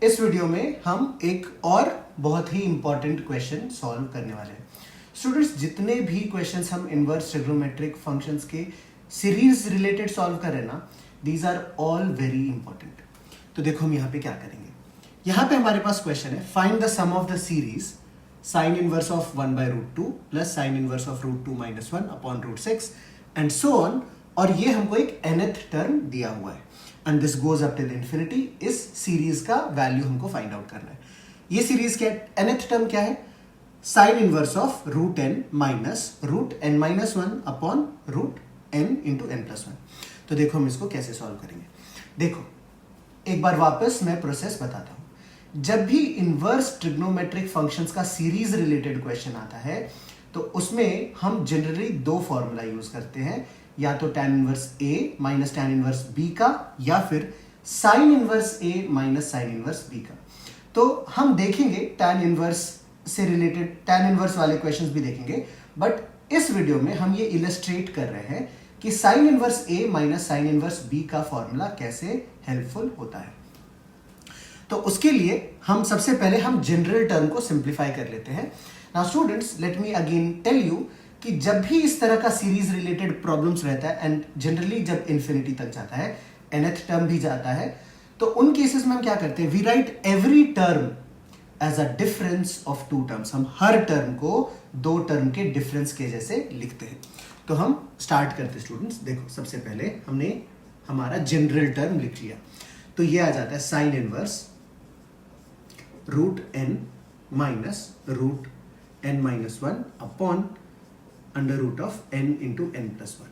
इस वीडियो में हम एक और बहुत ही इंपॉर्टेंट क्वेश्चन सॉल्व करने वाले हैं। स्टूडेंट्स, जितने भी क्वेश्चंस हम इनवर्स ट्रिग्नोमेट्रिक फंक्शंस के सीरीज रिलेटेड सॉल्व कर रहे हैं ना, these are all very important. तो देखो हम यहाँ पे क्या करेंगे। यहाँ पे हमारे पास क्वेश्चन है, find the sum of the series sine inverse of 1/√2 plus sine inverse of √2 - 1 upon √6 and so on. और ये हमको एक nth टर्म दिया हुआ है and this goes up till infinity. इस सीरीज का वैल्यू हमको फाइंड आउट करना है। ये सीरीज क्या है? nth टर्म क्या है? Sign inverse of √n minus √n - 1 upon √n into n+1। तो देखो हम इसको कैसे सॉल्व करेंगे। देखो एक बार वापस मैं प्रोसेस बताता हूं। जब भी इनवर्स ट्रिग्नोमेट्रिक फंक्शंस का सीरीज रिलेटेड क्वेश्चन आता है तो उसमें हम जनरली दो फॉर्मूला यूज करते हैं, या तो tan inverse A minus tan inverse B का, या फिर sin inverse A minus sin inverse B का। तो हम देखेंगे tan इनवर्स से रिलेटेड tan इनवर्स वाले क्वेश्चंस भी देखेंगे, बट इस वीडियो में हम ये इलस्ट्रेट कर रहे हैं कि sin inverse A minus sin inverse B का फॉर्मूला कैसे हेल्पफुल होता है। तो उसके लिए हम सबसे पहले हम जनरल टर्म को सिंप्लीफाई कर लेते हैं। Now students, let me again tell you कि जब भी इस तरह का सीरीज रिलेटेड प्रॉब्लम्स रहता है एंड जनरली जब इंफिनिटी तक जाता है, nth टर्म भी जाता है, तो उन केसेस में हम क्या करते हैं, we write every term as a difference of two terms. हम हर टर्म को दो टर्म के डिफरेंस के जैसे लिखते हैं। तो हम स्टार्ट करते हैं स्टूडेंट्स। देखो सबसे पहले हमने हमारा जनरल टर्म लिख लिया, तो ये आ जाता है sine inverse √n minus √n - 1 upon √n into n+1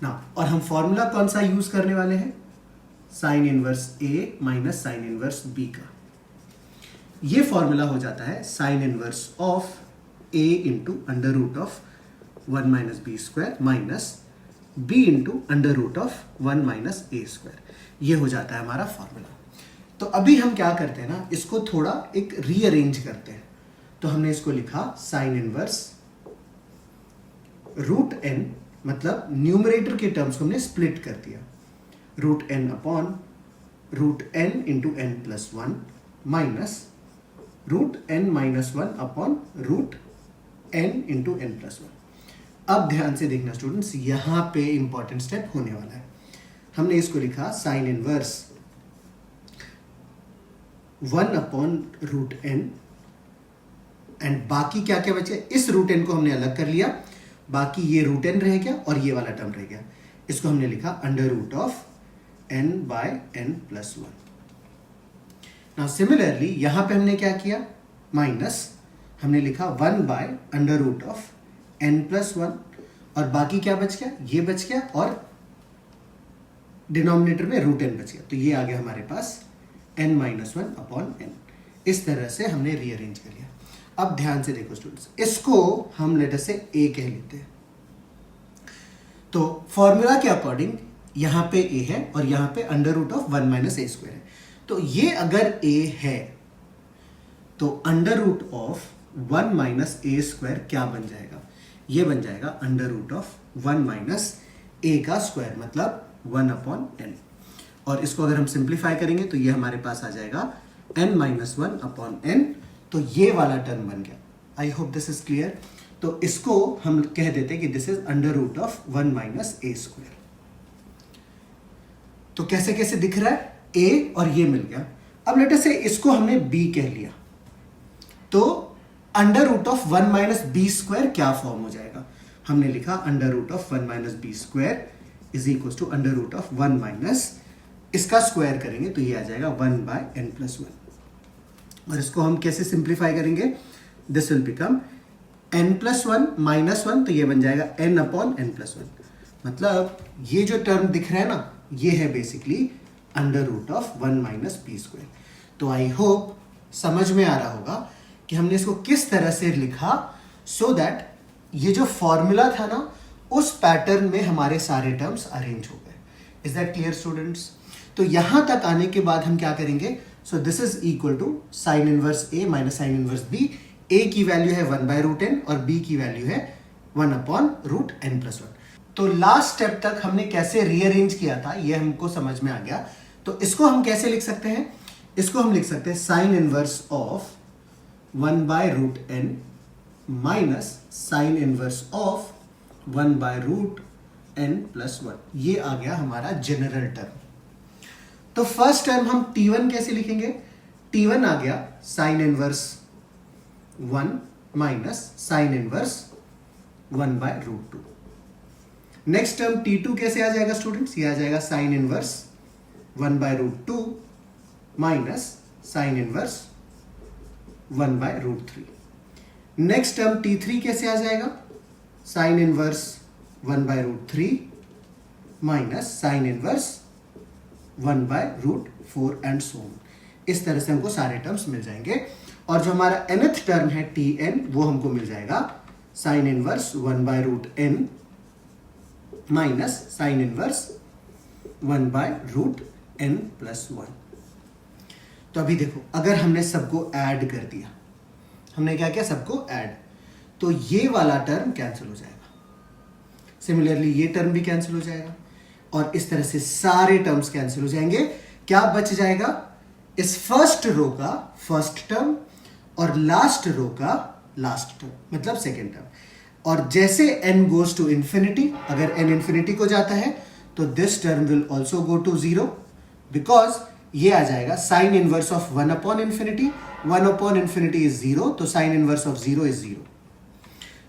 ना। और हम फॉर्मूला कौन सा यूज करने वाले हैं? Sign inverse A minus sine inverse B का। ये फॉर्मूला हो जाता है sign inverse of A into √1 - b² minus B into √1 - a²। ये हो जाता है हमारा फॉर्मूला। तो अभी हम क्या करते हैं ना, इसको थोड़ा एक रीअरेंज करते हैं। तो हमने इसको लिखा साइन इनवर्स √n, मतलब न्यूमरेटर के टर्म्स को हमने स्प्लिट कर दिया, √n upon √n into n+1 minus √n - 1 upon √n into n+1। अब ध्यान से देखना स्टूडेंट्स, यहां पे इंपॉर्टेंट स्टेप होने वाला है। हमने इसको लिखा sine inverse 1 upon √n and बाकी क्या क्या बचे, इस √n को हमने अलग कर लिया, बाकी ये √n रह गया और ये वाला टर्म रह गया। इसको हमने लिखा √n/n+1। नाउ सिमिलरली यहां पे हमने क्या किया, माइनस हमने लिखा 1/√n+1 और बाकी क्या बच गया, ये बच गया और डिनोमिनेटर में √n बच गया। तो ये आ गया हमारे पास n - 1 अपॉन n। इस तरह से हमने रीअरेंज कर लिया। अब ध्यान से देखो स्टूडेंट्स, इसको हम लेटर से A कह लेते हैं। तो फॉर्मूला के अकॉर्डिंग यहां पे A है और यहां पे √1 - a² है। तो ये अगर A है तो √1 - a² क्या बन जाएगा? ये बन जाएगा √1 - a², मतलब 1 अपॉन n। और इसको अगर हम सिंप्लीफाई करेंगे तो ये हमारे पास आ जाएगा n - 1 अपॉन n। तो ये वाला टर्म बन गया। I hope this is clear. तो इसको हम कह देते हैं कि दिस इज √1 - a²। तो कैसे कैसे दिख रहा है, A और ये मिल गया। अब लेटर से इसको हमने B कह लिया, तो √1 - b² क्या फॉर्म हो जाएगा? हमने लिखा √1 - b² इज इक्वल टू √1 इसका स्क्वायर करेंगे तो ये आ जाएगा 1/n+1। और इसको हम कैसे सिंप्लीफाई करेंगे? दिस विल बिकम n+1 - 1, तो ये बन जाएगा n अपॉन n+1। मतलब ये जो टर्म दिख रहा है ना, ये है बेसिकली √1 - b²। तो आई होप समझ में आ रहा होगा कि हमने इसको किस तरह से लिखा, सो दैट ये जो फॉर्मूला था ना, उस पैटर्न में हमारे सारे टर्म्स अरेंज हो गए। Is that clear students? तो यहां तक आने के बाद हम क्या करेंगे, so this is equal to sine inverse A minus sine inverse B। A की वैल्यू है 1/√n और B की वैल्यू है 1 अपॉन √n+1। तो लास्ट स्टेप तक हमने कैसे रीअरेंज किया था ये हमको समझ में आ गया। तो इसको हम कैसे लिख सकते हैं इसको हम लिख सकते हैं sign inverse of 1/√n minus sine inverse of 1/√n + 1। ये आ गया हमारा जनरल टर्म। तो फर्स्ट टर्म हम T1 कैसे लिखेंगे? T1 आ गया sine inverse 1 minus sine inverse 1/√2। Next term T2 कैसे आ जाएगा स्टूडेंट्स? ये आ जाएगा sine inverse 1/√2 minus sine inverse 1/√3। Next term T3 कैसे आ जाएगा? Sine inverse 1/√3 minus sine inverse 1/√4 and so on. इस तरह से हमको सारे टर्म्स मिल जाएंगे। और जो हमारा nth टर्म है Tn, वो हमको मिल जाएगा sine inverse 1/√n minus sine inverse 1/√n + 1। तो अभी देखो, अगर हमने सबको ऐड कर दिया, हमने क्या किया? सबको ऐड, तो ये वाला टर्म कैंसिल हो जाएगा, सिमिलरली ये टर्म भी कैंसिल हो जाएगा, और इस तरह से सारे टर्म्स कैंसिल हो जाएंगे। क्या बच जाएगा? इस फर्स्ट रो का फर्स्ट टर्म और लास्ट रो का लास्ट टर्म, मतलब सेकेंड टर्म। और जैसे n गोज टू इंफिनिटी, अगर n इंफिनिटी को जाता है तो this term will also go to 0, because ये आ जाएगा साइन इनवर्स ऑफ 1/∞। 1/∞ इज 0, तो साइन इनवर्स ऑफ 0 इज 0।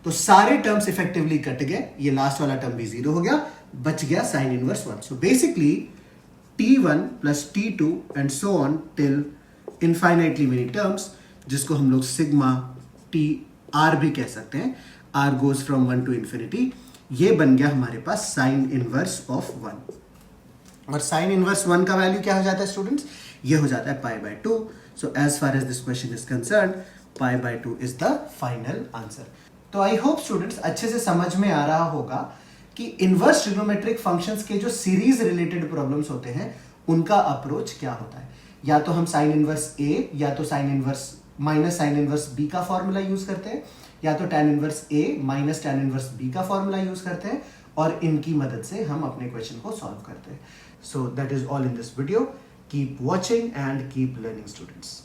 तो सारे टर्म्स इफेक्टिवली कट गए, ये लास्ट वाला टर्म भी 0 हो गया, बच गया sine inverse 1। So basically T1 + T2 and so on till infinitely many terms, जिसको हम लोग सिग्मा TR भी कह सकते हैं, R goes from 1 to infinity। ये बन गया हमारे पास साइन इनवर्स ऑफ 1। और साइन इनवर्स 1 का वैल्यू क्या हो जाता है स्टूडेंट्स? ये हो जाता है π/2। So as far as this question is concern, π/2 is the final answer. तो आई होप स्टूडेंट्स अच्छे से समझ में आ रहा होगा कि इनवर्स ट्रिग्नोमेट्रिक फंक्शंस के जो सीरीज रिलेटेड प्रॉब्लम्स होते हैं उनका अप्रोच क्या होता है। या तो हम साइन इनवर्स A या तो sine inverse minus sine inverse B का फॉर्मूला यूज करते हैं, या तो tan inverse A minus tan inverse B का फॉर्मूला यूज करते हैं, और इनकी मदद से हम अपने क्वेश्चन को सॉल्व करते हैं। So that is all in this video. Keep watching and keep learning students.